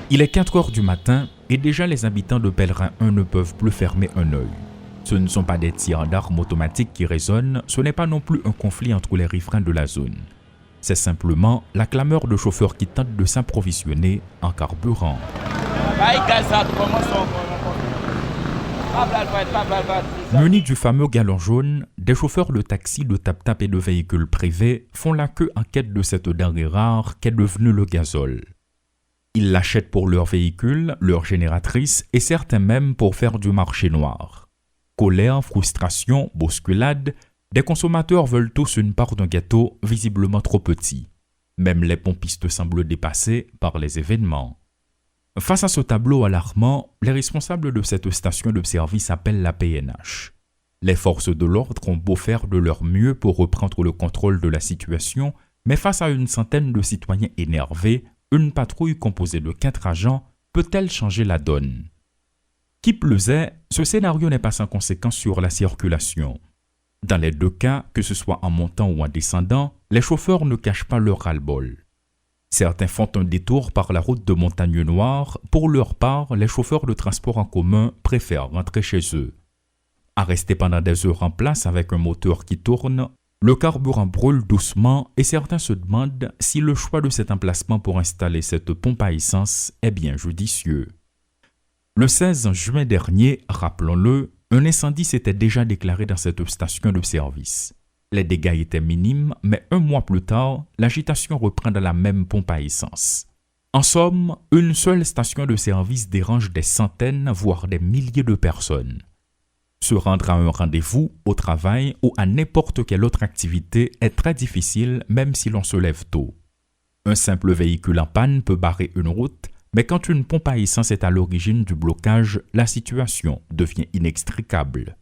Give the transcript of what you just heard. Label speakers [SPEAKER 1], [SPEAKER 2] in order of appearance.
[SPEAKER 1] Il est 4 heures du matin et déjà les habitants de Pèlerin 1 ne peuvent plus fermer un œil. Ce ne sont pas des tirs d'armes automatiques qui résonnent, ce n'est pas non plus un conflit entre les riverains de la zone. C'est simplement la clameur de chauffeurs qui tentent de s'approvisionner en carburant. Munis du fameux galon jaune, des chauffeurs de taxi, de tap-tap et de véhicules privés font la queue en quête de cette denrée rare qu'est devenue le gazole. Ils l'achètent pour leur véhicule, leur génératrice et certains même pour faire du marché noir. Colère, frustration, bousculade, des consommateurs veulent tous une part d'un gâteau visiblement trop petit. Même les pompistes semblent dépassés par les événements. Face à ce tableau alarmant, les responsables de cette station de service appellent la PNH. Les forces de l'ordre ont beau faire de leur mieux pour reprendre le contrôle de la situation, mais face à une centaine de citoyens énervés, une patrouille composée de 4 agents peut-elle changer la donne? Qui plus est, ce scénario n'est pas sans conséquence sur la circulation. Dans les deux cas, que ce soit en montant ou en descendant, les chauffeurs ne cachent pas leur ras-le-bol. Certains font un détour par la route de Montagne Noire. Pour leur part, les chauffeurs de transport en commun préfèrent rentrer chez eux. À rester pendant des heures en place avec un moteur qui tourne, le carburant brûle doucement et certains se demandent si le choix de cet emplacement pour installer cette pompe à essence est bien judicieux. Le 16 juin dernier, rappelons-le, un incendie s'était déjà déclaré dans cette station de service. Les dégâts étaient minimes, mais un mois plus tard, l'agitation reprend dans la même pompe à essence. En somme, une seule station de service dérange des centaines, voire des milliers de personnes. Se rendre à un rendez-vous, au travail ou à n'importe quelle autre activité est très difficile même si l'on se lève tôt. Un simple véhicule en panne peut barrer une route, mais quand une pompe à essence est à l'origine du blocage, la situation devient inextricable.